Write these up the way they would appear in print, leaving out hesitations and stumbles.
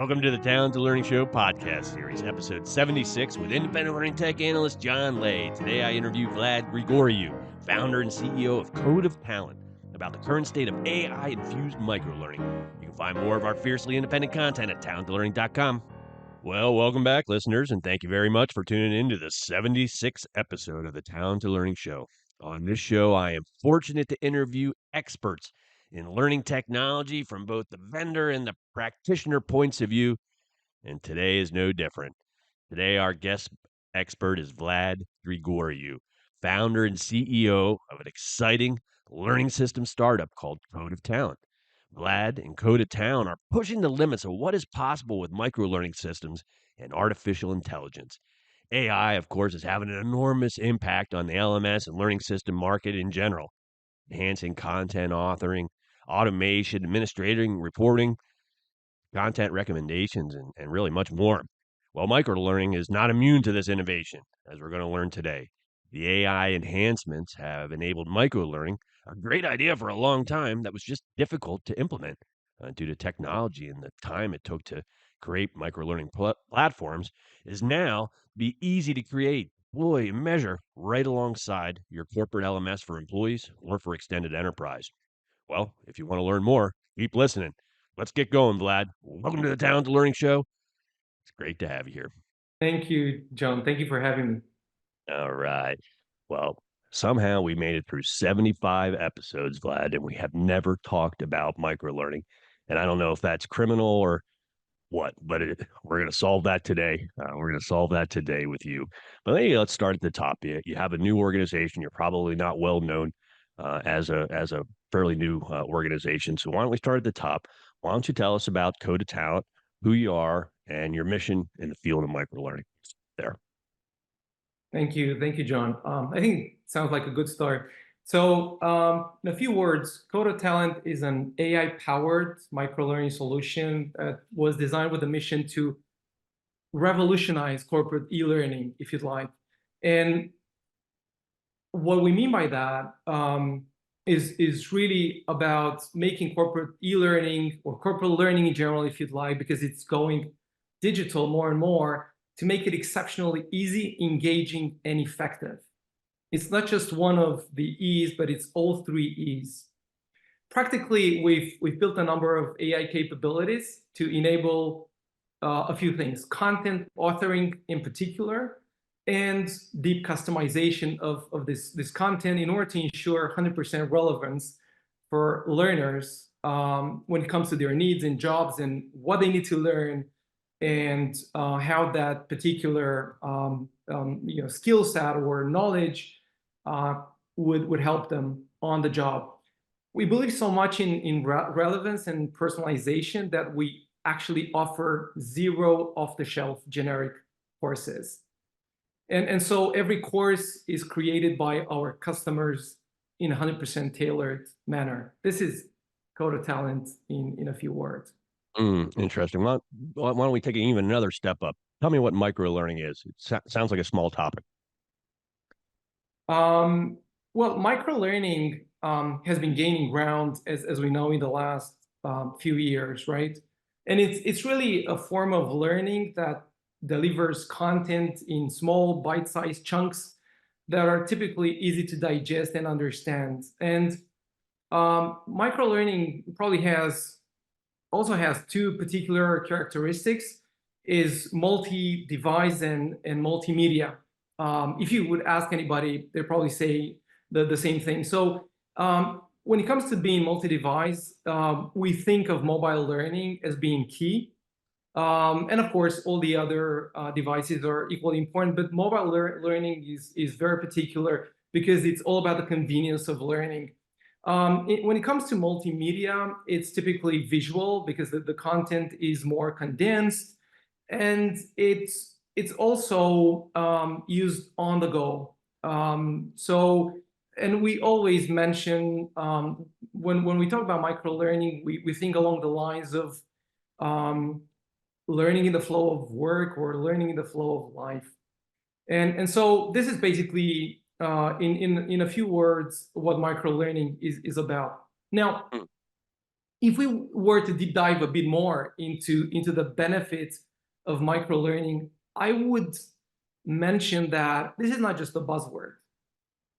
Welcome to the Talent to Learning Show podcast series, episode 76 with independent learning tech analyst John Lay. Today I interview Vlad Grigoriou, founder and CEO of Code of Talent, about the current state of AI-infused microlearning. You can find more of our fiercely independent content at talenttolearning.com. Well, welcome back, listeners, and thank you very much for tuning in to the 76th episode of the Talent to Learning Show. On this show, I am fortunate to interview experts in learning technology from both the vendor and the practitioner points of view, and today is no different. Today, our guest expert is Vlad Grigoriou, founder and CEO of an exciting learning system startup called Code of Talent. Vlad and Code of Talent are pushing the limits of what is possible with microlearning systems and artificial intelligence. AI, of course, is having an enormous impact on the LMS and learning system market in general, enhancing content authoring, automation, administrating, reporting, content recommendations, and really much more. Well, microlearning is not immune to this innovation, as we're going to learn today. The AI enhancements have enabled microlearning, a great idea for a long time that was just difficult to implement due to technology and the time it took to create microlearning platforms, is now be easy to create, deploy, and measure right alongside your corporate LMS for employees or for extended enterprise. Well, if you want to learn more, keep listening. Let's get going, Vlad. Welcome to the Talent to Learning Show. It's great to have you here. Thank you, John. Thank you for having me. All right. Well, somehow we made it through 75 episodes, Vlad, and we have never talked about microlearning. And I don't know if that's criminal or what, but we're going to solve that today. We're going to solve that today with you. But hey, let's start at the top. You have a new organization. You're probably not well known as a fairly new organization. So why don't we start at the top? Why don't you tell us about Code of Talent, who you are, and your mission in the field of microlearning? There. Thank you. Thank you, John. I think it sounds like a good start. So in a few words, Coda Talent is an AI-powered microlearning solution that was designed with a mission to revolutionize corporate e-learning, if you'd like. And what we mean by that is really about making corporate e-learning or corporate learning in general, if you'd like, because it's going digital more and more, to make it exceptionally easy, engaging, and effective. It's not just one of the E's, but it's all three E's. Practically, we've built a number of AI capabilities to enable a few things: content authoring in particular, and deep customization of this content in order to ensure 100% relevance for learners when it comes to their needs and jobs and what they need to learn, and how that particular skill set or knowledge would help them on the job. We believe so much in relevance and personalization that we actually offer zero off-the-shelf generic courses. And so every course is created by our customers in a 100% tailored manner. This is Code of Talent in a few words. Interesting. Why don't we take it even another step up? Tell me what microlearning is. It sounds like a small topic. Well, microlearning has been gaining ground, as we know, in the last few years, right? And it's really a form of learning that delivers content in small bite-sized chunks that are typically easy to digest and understand. And microlearning probably also has two particular characteristics: is multi-device and multimedia. If you would ask anybody, they'd probably say the same thing. So when it comes to being multi-device, we think of mobile learning as being key. And of course, all the other devices are equally important, but mobile learning is very particular because it's all about the convenience of learning. When it comes to multimedia, it's typically visual because the content is more condensed, and it's also used on the go. And we always mention, when we talk about microlearning, we think along the lines of learning in the flow of work or learning in the flow of life. And so this is basically, in a few words, what microlearning is about. Now, if we were to deep dive a bit more into the benefits of microlearning, I would mention that this is not just a buzzword.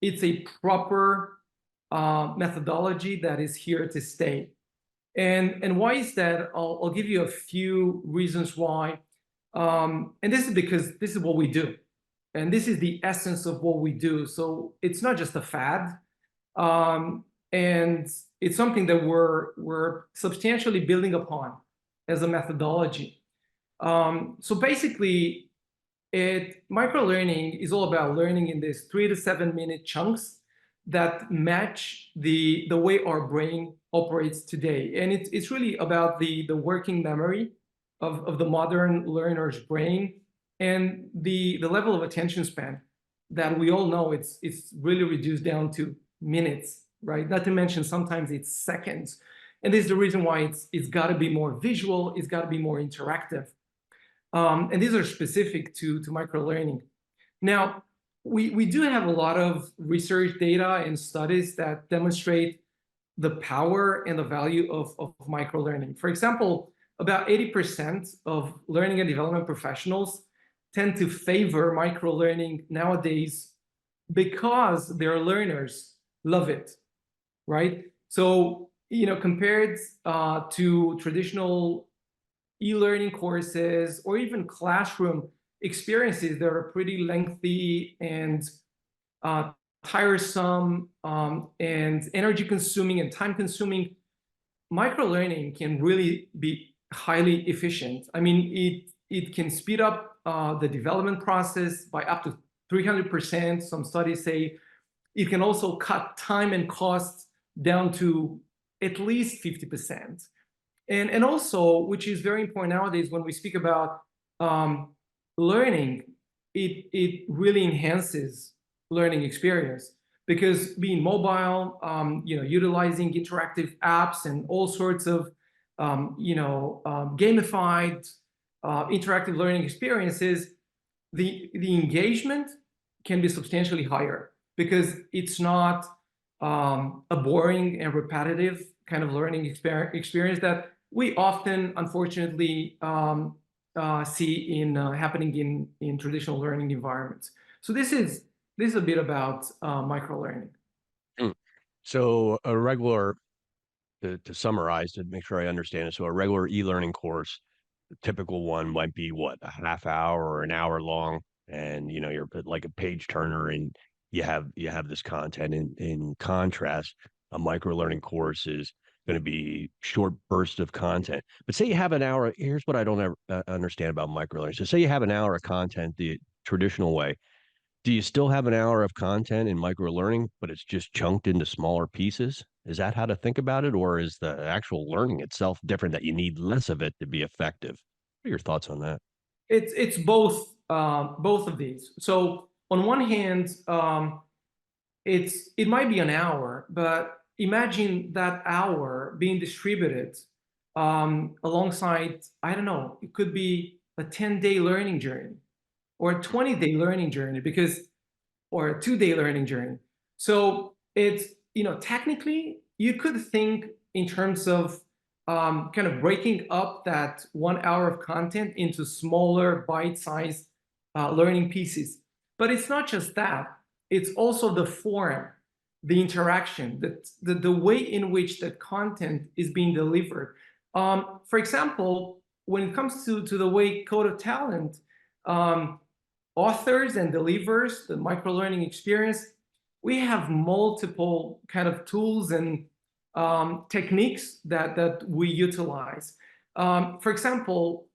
It's a proper methodology that is here to stay. And why is that? I'll give you a few reasons why. And this is because this is what we do. And this is the essence of what we do. So it's not just a fad. And it's something that we're substantially building upon as a methodology. So basically, microlearning is all about learning in these 3 to 7 minute chunks that match the way our brain operates today. And it's really about the working memory of the modern learner's brain and the level of attention span that we all know it's really reduced down to minutes, right? Not to mention sometimes it's seconds. And this is the reason why it's got to be more visual, it's got to be more interactive. And these are specific to microlearning. Now, we do have a lot of research data and studies that demonstrate the power and the value of microlearning. For example, about 80% of learning and development professionals tend to favor microlearning nowadays because their learners love it, right? So, compared to traditional e-learning courses or even classroom experiences that are pretty lengthy and tiresome and energy consuming and time consuming, microlearning can really be highly efficient. I mean, it can speed up the development process by up to 300%. Some studies say it can also cut time and costs down to at least 50%. And also, which is very important nowadays when we speak about learning, it really enhances learning experience because being mobile, utilizing interactive apps and all sorts of gamified interactive learning experiences, the engagement can be substantially higher because it's not a boring and repetitive kind of learning experience that we often, unfortunately, see happening in traditional learning environments. So this is a bit about microlearning. So a regular, to summarize, to make sure I understand it, so a regular e-learning course, the typical one might be what, a half hour or an hour long, and you're like a page turner, and you have this content. In contrast, a microlearning course is going to be short bursts of content. But say you have an hour. Here's what I don't ever understand about microlearning. So say you have an hour of content the traditional way. Do you still have an hour of content in microlearning, but it's just chunked into smaller pieces? Is that how to think about it? Or is the actual learning itself different, that you need less of it to be effective? What are your thoughts on that? It's both of these. So on one hand, it might be an hour, but imagine that hour being distributed alongside, I don't know, it could be a 10-day learning journey or a 20-day learning journey or a 2-day learning journey. So it's, technically you could think in terms of kind of breaking up that 1 hour of content into smaller bite-sized learning pieces. But it's not just that. It's also the form, the interaction, the way in which that content is being delivered. For example, when it comes to the way Code of Talent authors and delivers the microlearning experience, we have multiple kind of tools and techniques that we utilize. For example,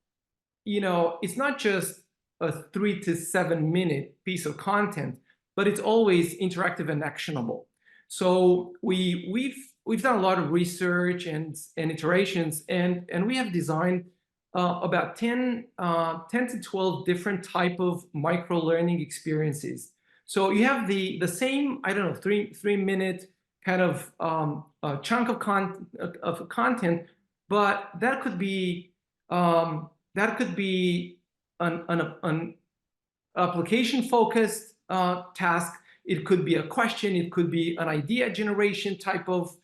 it's not just a 3 to 7 minute piece of content, but it's always interactive and actionable. So we've done a lot of research and iterations, and we have designed about 10 to 12 different type of microlearning experiences. So you have the same, I don't know, 3 minute kind of chunk of content, but that could be an application focused task. It could be a question. It could be an idea generation type of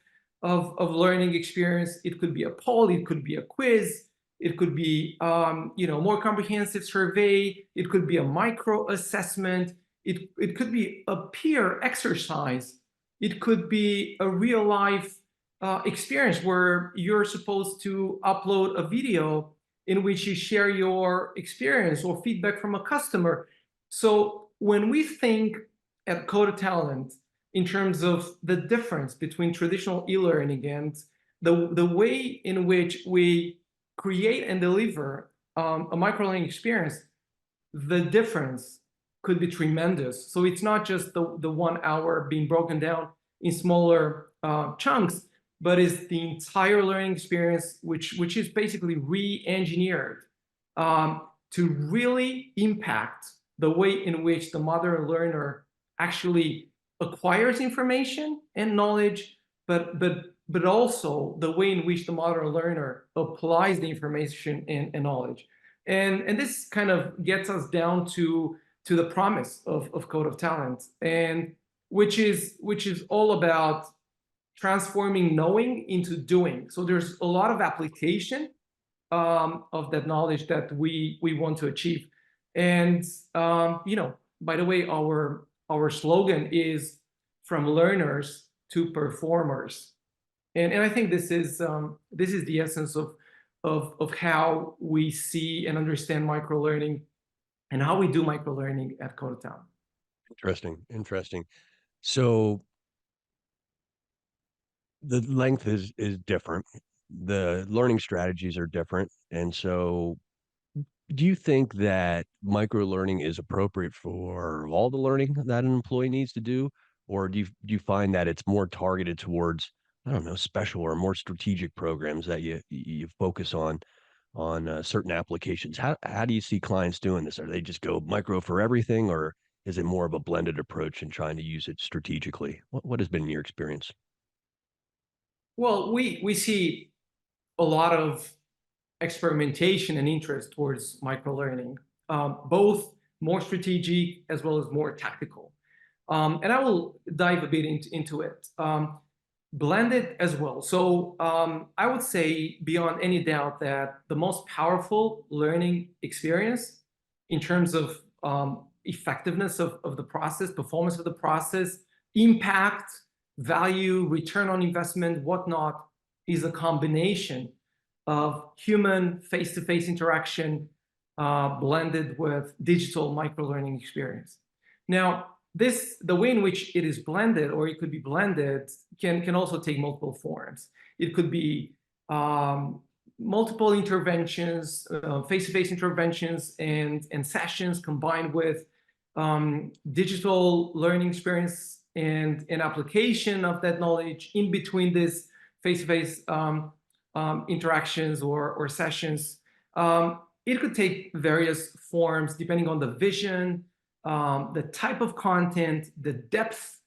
of learning experience. It could be a poll, it could be a quiz, it could be more comprehensive survey, it could be a micro assessment, it could be a peer exercise, it could be a real life experience where you're supposed to upload a video in which you share your experience or feedback from a customer. So when we think at Code of Talent in terms of the difference between traditional e-learning and the way in which we create and deliver a microlearning experience, the difference could be tremendous. So it's not just the 1 hour being broken down in smaller chunks, but it's the entire learning experience, which is basically re-engineered to really impact the way in which the modern learner actually acquires information and knowledge, but also the way in which the modern learner applies the information and knowledge. And this kind of gets us down to the promise of Code of Talent, and which is all about transforming knowing into doing. So there's a lot of application of that knowledge that we want to achieve. And by the way, our slogan is from learners to performers, and I think this is the essence of how we see and understand microlearning and how we do microlearning at Code of Talent. Interesting. So the length is different. The learning strategies are different. And so do you think that microlearning is appropriate for all the learning that an employee needs to do? Or do you find that it's more targeted towards, I don't know, special or more strategic programs that you focus on certain applications? How do you see clients doing this? Are they just go micro for everything, or is it more of a blended approach and trying to use it strategically? What has been your experience? Well, we see a lot of experimentation and interest towards microlearning, both more strategic as well as more tactical. And I will dive a bit into it. Blended as well. So I would say beyond any doubt that the most powerful learning experience in terms of effectiveness of the process, performance of the process, impact, value, return on investment, whatnot, is a combination of human face-to-face interaction blended with digital microlearning experience. Now, the way in which it is blended, or it could be blended, can also take multiple forms. It could be multiple interventions, face-to-face interventions and sessions combined with digital learning experience and an application of that knowledge in between this face-to-face interactions or sessions. It could take various forms depending on the vision, the type of content, the depth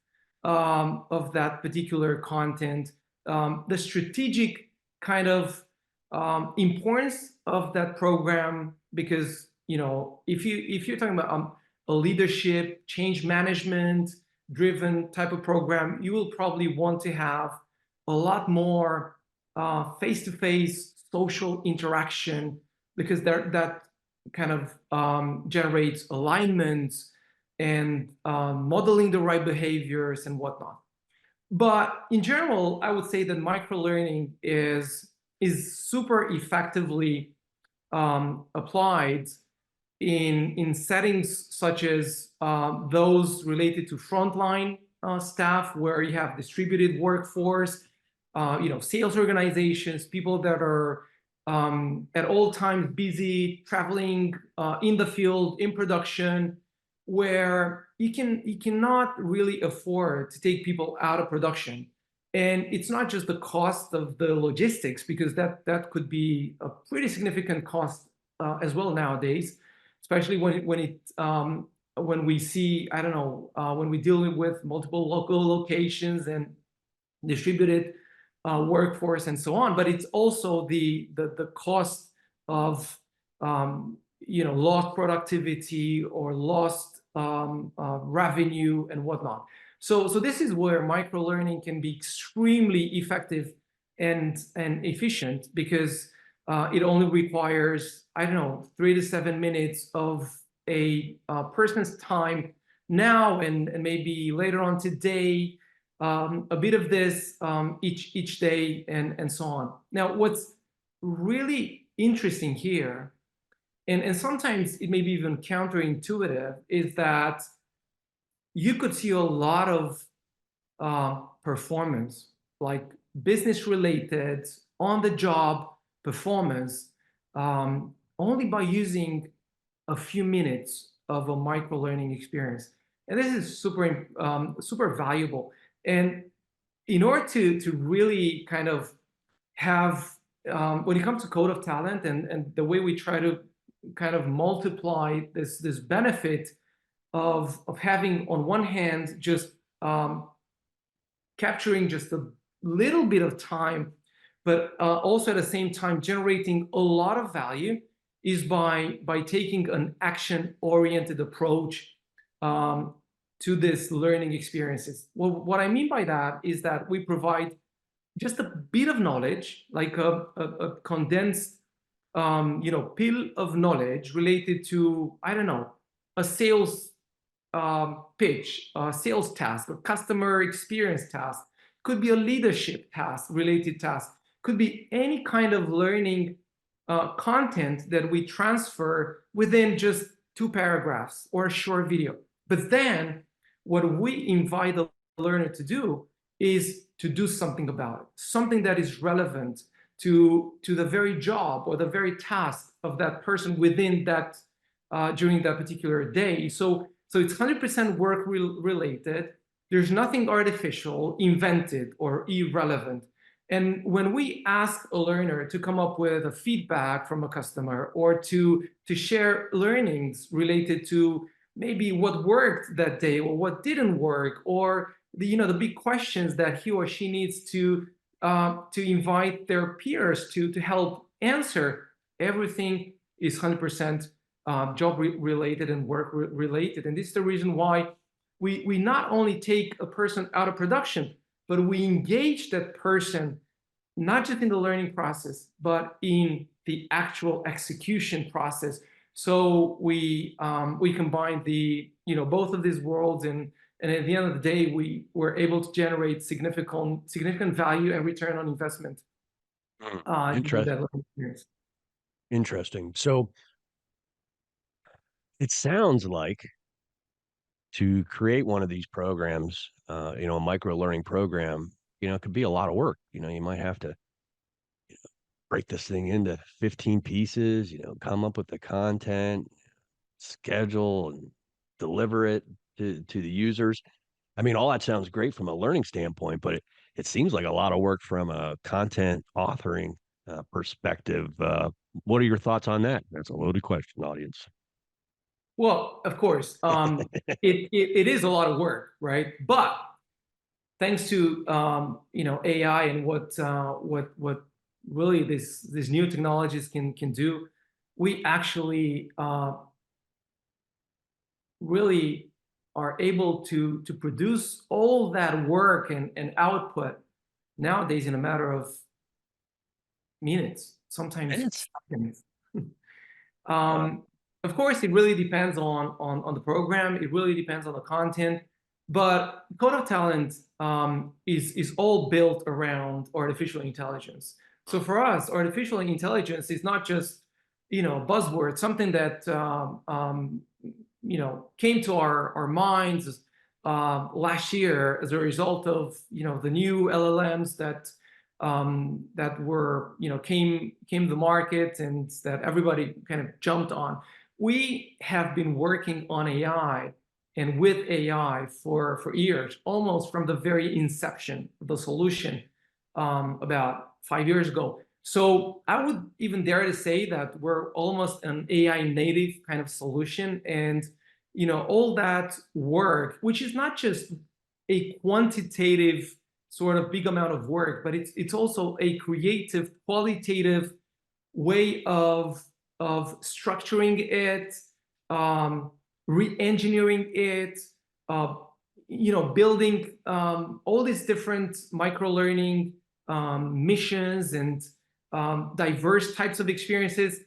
of that particular content, the strategic kind of importance of that program. Because if you're talking about a leadership, change management driven type of program, you will probably want to have a lot more face-to-face social interaction, because that kind of generates alignment and modeling the right behaviors and whatnot. But in general, I would say that microlearning is super effectively applied in settings such as those related to frontline staff, where you have distributed workforce, sales organizations, people that are at all times busy traveling in the field, in production, where you cannot really afford to take people out of production. And it's not just the cost of the logistics, because that could be a pretty significant cost as well nowadays, especially when we see, I don't know, when we deal with multiple local locations and distributed workforce and so on. But it's also the cost of lost productivity or lost revenue and whatnot. So this is where microlearning can be extremely effective and efficient, because it only requires, I don't know, 3 to 7 minutes of a person's time now, and maybe later on today, a bit of this each day, and so on. Now, what's really interesting here, and sometimes it may be even counterintuitive, is that you could see a lot of performance, like business related, on the job performance, only by using a few minutes of a micro learning experience. And this is super valuable. And in order to really kind of have, when it comes to Code of Talent, and the way we try to kind of multiply this benefit of having, on one hand, just capturing just a little bit of time, but also at the same time generating a lot of value, is by taking an action-oriented approach to this learning experiences. Well, what I mean by that is that we provide just a bit of knowledge, like a condensed pill of knowledge related to, I don't know, a sales pitch, a sales task, a customer experience task, could be a leadership task, related task, could be any kind of learning content that we transfer within just 2 paragraphs or a short video. But then what we invite the learner to do is to do something about it, something that is relevant to the very job or the very task of that person within that, during that particular day. So it's 100% work related. There's nothing artificial, invented, or irrelevant. And when we ask a learner to come up with a feedback from a customer, or to share learnings related to maybe what worked that day or what didn't work, or the big questions that he or she needs to invite their peers to help answer, everything is 100% job related and work related. And this is the reason why we not only take a person out of production, but we engage that person not just in the learning process, but in the actual execution process. So we combine both of these worlds, and at the end of the day, we were able to generate significant value and return on investment. Interesting. Interesting. So it sounds like, to create one of these programs, a micro learning program, it could be a lot of work. You might have to break this thing into 15 pieces, come up with the content, schedule, and deliver it to the users. I mean, all that sounds great from a learning standpoint, but it seems like a lot of work from a content authoring perspective. What are your thoughts on that? That's a loaded question, audience. Well, of course, it is a lot of work, right? But thanks to AI and what really these new technologies can do, we actually really are able to produce all that work and output nowadays in a matter of minutes, sometimes seconds. Of course, it really depends on the program. It really depends on the content. But Code of Talent is all built around artificial intelligence. So for us, artificial intelligence is not just buzzword, something that came to our minds last year as a result of the new LLMs that were came to the market, and that everybody kind of jumped on. We have been working on AI and with AI for years, almost from the very inception of the solution, about 5 years ago. So I would even dare to say that we're almost an AI native kind of solution. And all that work, which is not just a quantitative sort of big amount of work, but it's also a creative, qualitative way of structuring it, re-engineering it, building all these different micro-learning missions and diverse types of experiences.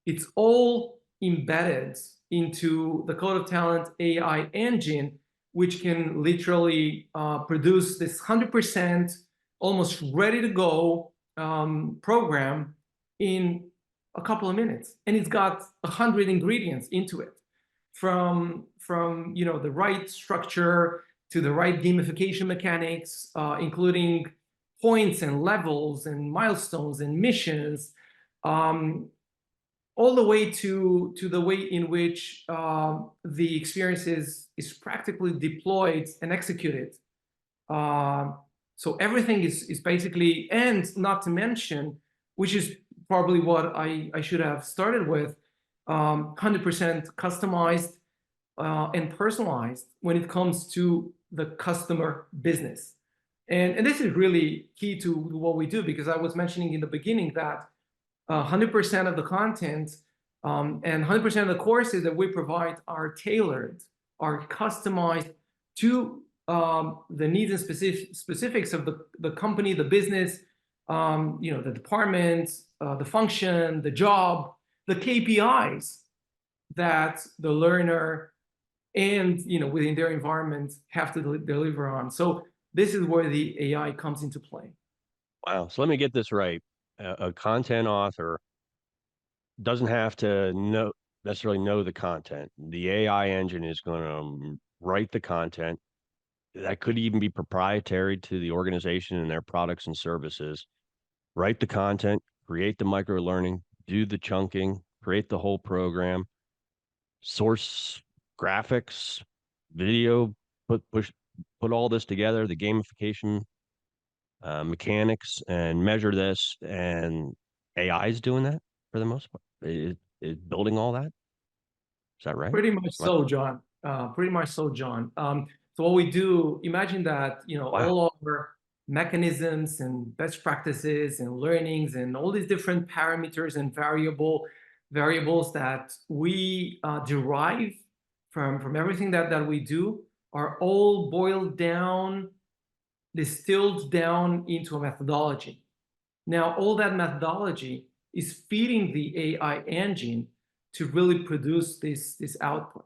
It's all embedded into the Code of Talent AI engine, which can literally produce this 100% almost ready to go program in a couple of minutes. And it's got 100 ingredients into it, from the right structure to the right gamification mechanics, including points and levels and milestones and missions, all the way to the way in which the experience is practically deployed and executed. So everything is basically, and not to mention, which is probably what I should have started with, 100% customized and personalized when it comes to the customer business. And this is really key to what we do, because I was mentioning in the beginning that 100% of the content and 100% of the courses that we provide are tailored, are customized to the needs and specifics of the company, the business, the department, the function, the job, the KPIs that the learner and within their environment have to deliver on. So this is where the AI comes into play. Wow. So let me get this right. A content author doesn't have to necessarily know the content. The AI engine is going to write the content. That could even be proprietary to the organization and their products and services. Write the content, create the micro learning, do the chunking, create the whole program, source graphics, video, put all this together, the gamification mechanics, and measure this. And AI is doing that for the most part. Is building all that. Is that right? Pretty much so, John. Pretty much so, John. So what we do, imagine that, Wow. all our mechanisms and best practices and learnings and all these different parameters and variables that we derive from everything that we do are all boiled down, distilled down into a methodology. Now, all that methodology is feeding the AI engine to really produce this output.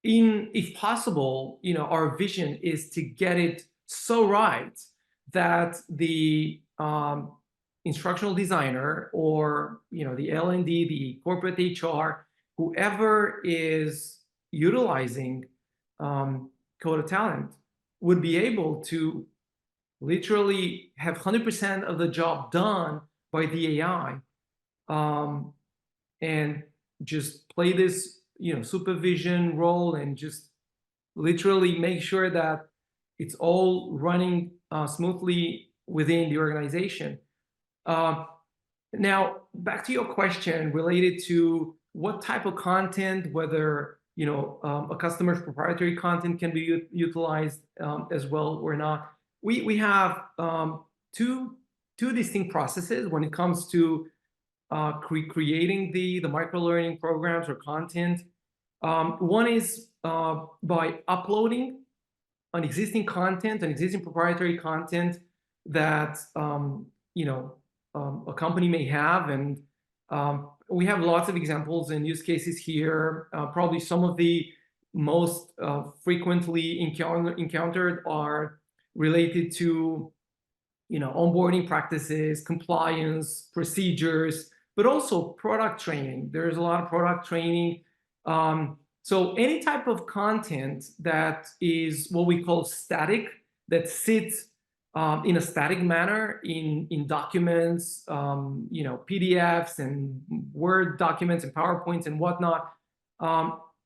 If possible, our vision is to get it so right that the instructional designer or the L&D, the corporate HR, whoever is utilizing Code of Talent would be able to literally have 100% of the job done by the AI, and just play this supervision role and just literally make sure that it's all running smoothly within the organization. Now, back to your question related to what type of content, whether a customer's proprietary content can be utilized as well or not. We have two distinct processes when it comes to creating the micro-learning programs or content. One is by uploading an existing content, an existing proprietary content that a company may have, and we have lots of examples and use cases here. Probably some of the most frequently encountered are related to onboarding practices, compliance, procedures, but also product training. There's a lot of product training. So any type of content that is what we call static, that sits in a static manner in documents, PDFs and Word documents and PowerPoints and whatnot.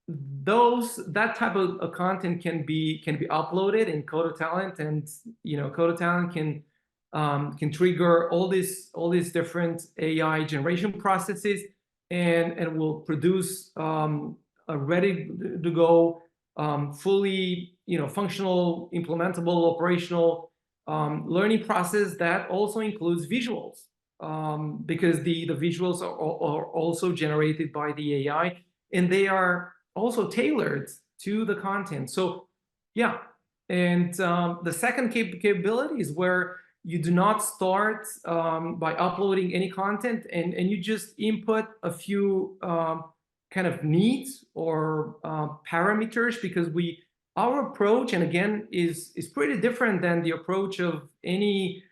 That type of content can be uploaded in Code of Talent, and Code of Talent can trigger all these different AI generation processes, and will produce a ready to go, fully functional, implementable, operational learning process that also includes visuals, because the visuals are also generated by the AI, and they are also tailored to the content. So yeah, and the second capability is where you do not start by uploading any content, and you just input a few kind of needs or parameters, because our approach, and again, is pretty different than the approach of any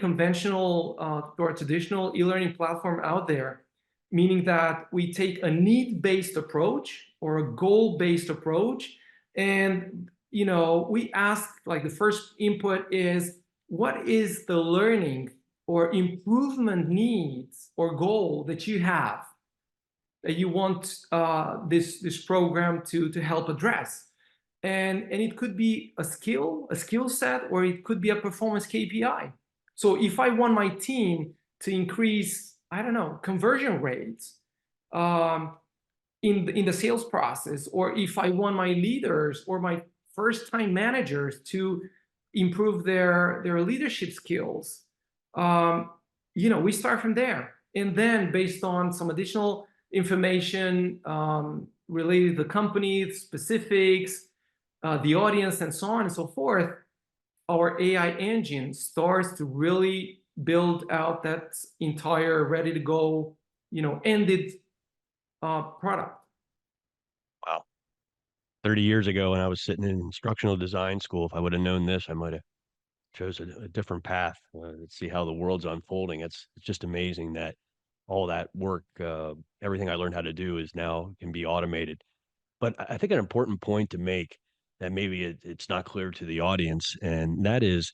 conventional or traditional e-learning platform out there, meaning that we take a need-based approach or a goal-based approach, and we ask, like, the first input is, what is the learning or improvement needs or goal that you have, that you want this program to help address? And it could be a skill set, or it could be a performance KPI. So if I want my team to increase, I don't know, conversion rates in the sales process, or if I want my leaders or my first-time managers to improve their leadership skills, we start from there. And then, based on some additional information related to the company specifics, the audience, and so on and so forth, our AI engine starts to really build out that entire ready to go, ended product. Wow. 30 years ago when I was sitting in instructional design school, if I would have known this, I might have chose a different path to see how the world's unfolding. It's just amazing that all that work, everything I learned how to do is now can be automated. But I think an important point to make that maybe it's not clear to the audience, and that is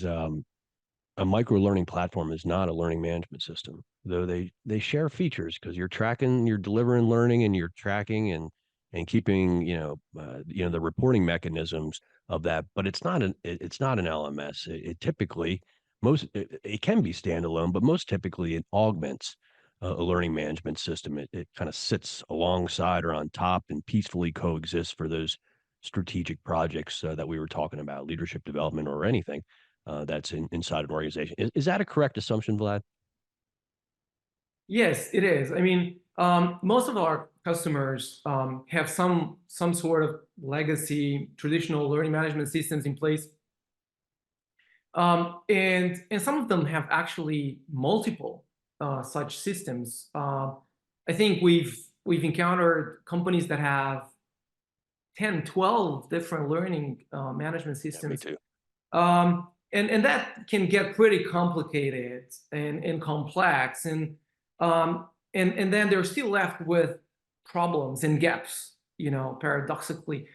a micro learning platform is not a learning management system, though they share features, because you're delivering learning, and you're tracking and keeping the reporting mechanisms of that. But it's not an LMS. It typically it can be standalone, but most typically it augments a learning management system. It kind of sits alongside or on top and peacefully coexists for those strategic projects that we were talking about, leadership development or anything that's inside an organization. Is that a correct assumption, Vlad? Yes, it is. I mean, most of our customers have some sort of legacy traditional learning management systems in place, and some of them have actually multiple such systems. I think we've encountered companies that have 10, 12 different learning management Yeah, me systems. too. And that can get pretty complicated and complex, and then they're still left with problems and gaps, paradoxically.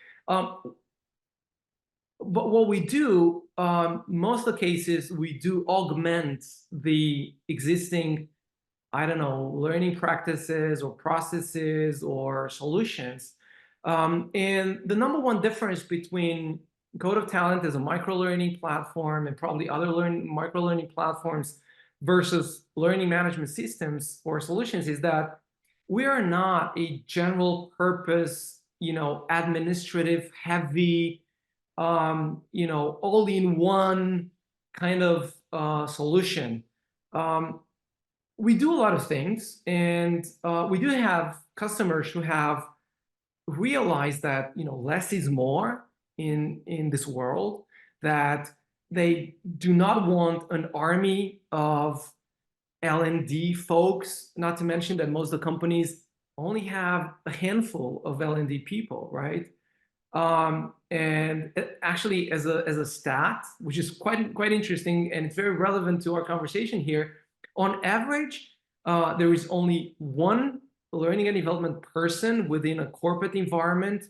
But what we do, most of the cases, we do augment the existing, I don't know, learning practices or processes or solutions. And the number one difference between Code of Talent as a micro-learning platform and probably other micro-learning platforms versus learning management systems or solutions is that we are not a general purpose, administrative heavy, all-in-one kind of solution. We do a lot of things, and we do have customers who have realized that less is more in this world, that they do not want an army of L&D folks, not to mention that most of the companies only have a handful of L&D people, right? And actually, as a stat, which is quite interesting, and it's very relevant to our conversation here, on average, there is only one learning and development person within a corporate environment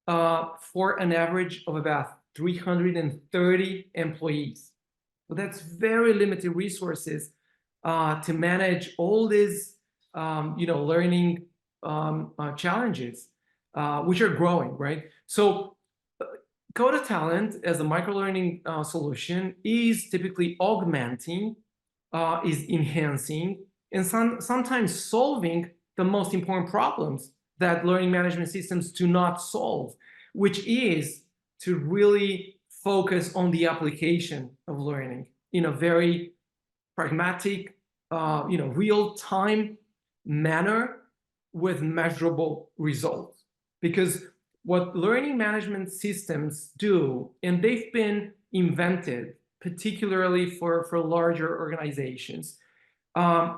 for an average of about 330 employees. So that's very limited resources to manage all these, learning challenges, which are growing, right? So Code of Talent as a micro-learning solution is typically augmenting, is enhancing, and sometimes solving the most important problems that learning management systems do not solve, which is to really focus on the application of learning in a very pragmatic, real-time manner with measurable results. Because what learning management systems do, and they've been invented particularly for larger organizations,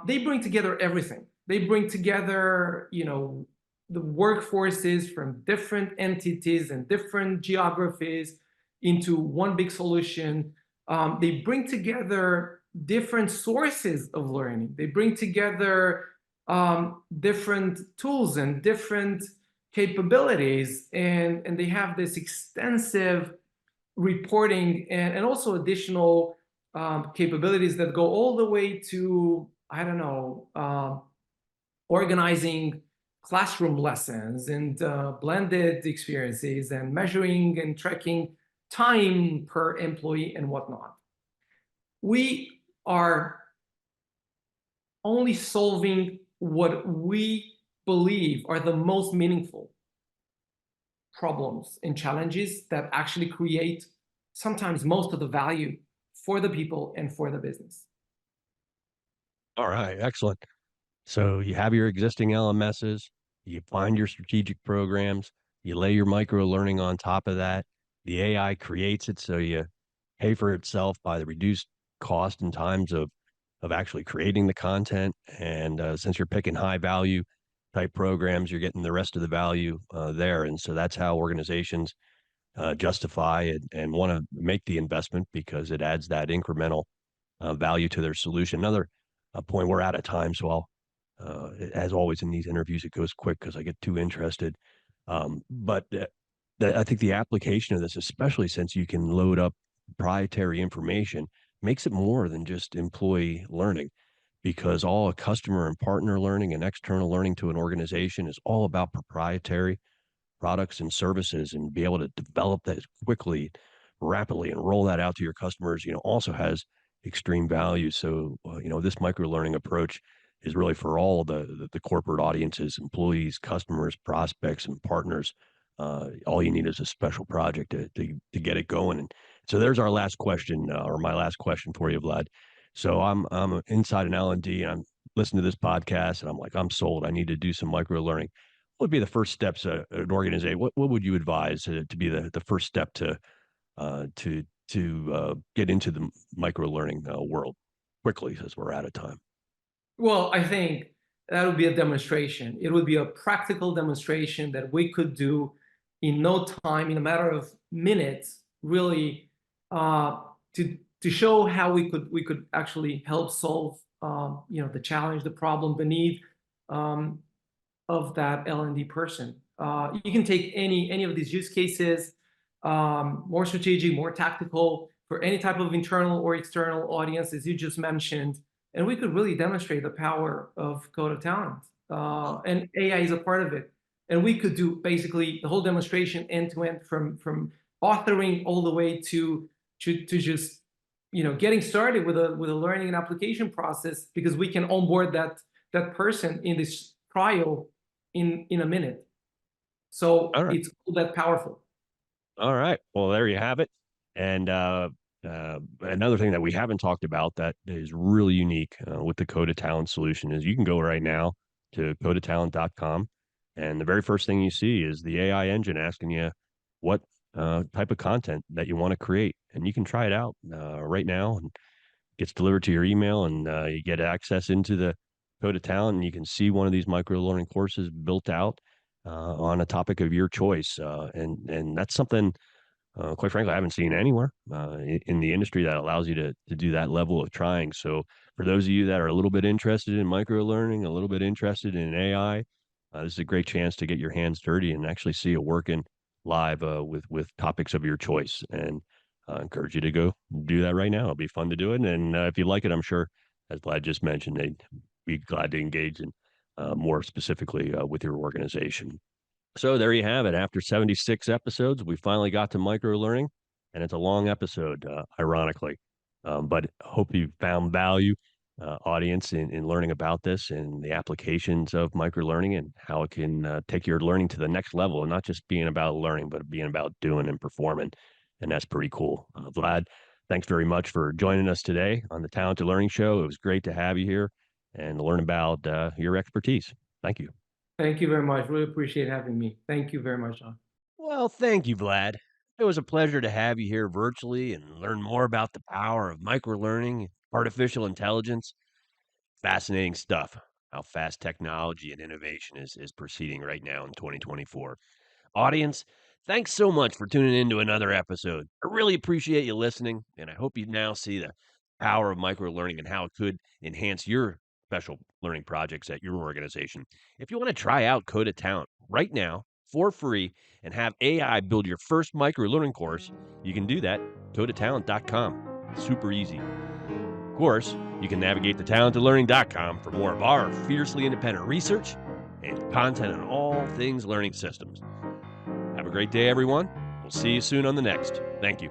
they bring together everything. They bring together, the workforces from different entities and different geographies into one big solution. They bring together different sources of learning. They bring together different tools and different capabilities, and they have this extensive reporting and also additional capabilities that go all the way to, I don't know, organizing classroom lessons and blended experiences and measuring and tracking time per employee and whatnot. We are only solving what we believe are the most meaningful problems and challenges that actually create sometimes most of the value for the people and for the business. All right, excellent. So you have your existing LMSs, you find your strategic programs, you lay your micro learning on top of that. The AI creates it, so you pay for itself by the reduced cost and times of actually creating the content. And since you're picking high value type programs, you're getting the rest of the value there. And so that's how organizations justify it and want to make the investment, because it adds that incremental value to their solution. Another point, we're out of time, so I'll, as always in these interviews, it goes quick because I get too interested. But I think the application of this, especially since you can load up proprietary information, makes it more than just employee learning, because all customer and partner learning and external learning to an organization is all about proprietary products and services, and be able to develop that quickly, rapidly, and roll that out to your customers, also has extreme value. So, this micro learning approach is really for all the corporate audiences, employees, customers, prospects, and partners. All you need is a special project to get it going. And so there's our last question, or my last question for you, Vlad. So I'm inside an L&D, and I'm listening to this podcast, and I'm like, I'm sold. I need to do some micro learning. What would be the first steps an organization? What would you advise to be the first step to get into the micro learning world quickly, as we're out of time? Well, I think that would be a demonstration. It would be a practical demonstration that we could do in no time, in a matter of minutes, really, to show how we could actually help solve the challenge, the problem beneath of that L&D person. You can take any of these use cases, more strategic, more tactical, for any type of internal or external audience, as you just mentioned, and we could really demonstrate the power of Code of Talent. And AI is a part of it. And we could do basically the whole demonstration end to end, from authoring all the way to just getting started with a learning and application process, because we can onboard that person in this trial in a minute. So All right. it's that powerful. All right. Well, there you have it. And another thing that we haven't talked about that is really unique with the Code of Talent solution is you can go right now to codeoftalent.com, and the very first thing you see is the AI engine asking you what type of content that you want to create, and you can try it out right now, and it gets delivered to your email, and you get access into the Code of Talent, and you can see one of these micro learning courses built out on a topic of your choice, and that's something, quite frankly, I haven't seen anywhere in the industry that allows you to do that level of trying. So for those of you that are a little bit interested in micro learning, a little bit interested in AI, this is a great chance to get your hands dirty and actually see it working live with topics of your choice. And I encourage you to go do that right now. It'll be fun to do it. And if you like it, I'm sure, as Vlad just mentioned, they'd be glad to engage in more specifically with your organization. So there you have it. After 76 episodes, we finally got to micro learning, and it's a long episode, ironically. But hope you found value, audience, in learning about this and the applications of micro learning and how it can take your learning to the next level, and not just being about learning, but being about doing and performing. And that's pretty cool. Vlad, thanks very much for joining us today on the Talented Learning Show. It was great to have you here and to learn about your expertise. Thank you. Thank you very much. Really appreciate having me. Thank you very much, John. Well, thank you, Vlad. It was a pleasure to have you here virtually and learn more about the power of microlearning, artificial intelligence. Fascinating stuff. How fast technology and innovation is proceeding right now in 2024. Audience, thanks so much for tuning in to another episode. I really appreciate you listening, and I hope you now see the power of microlearning and how it could enhance your special learning projects at your organization. If you want to try out Code of Talent right now for free and have AI build your first microlearning course, you can do that. codeoftalent.com. Super easy. Of course, you can navigate to talentedlearning.com for more of our fiercely independent research and content on all things learning systems. Have a great day, everyone. We'll see you soon on the next. Thank you.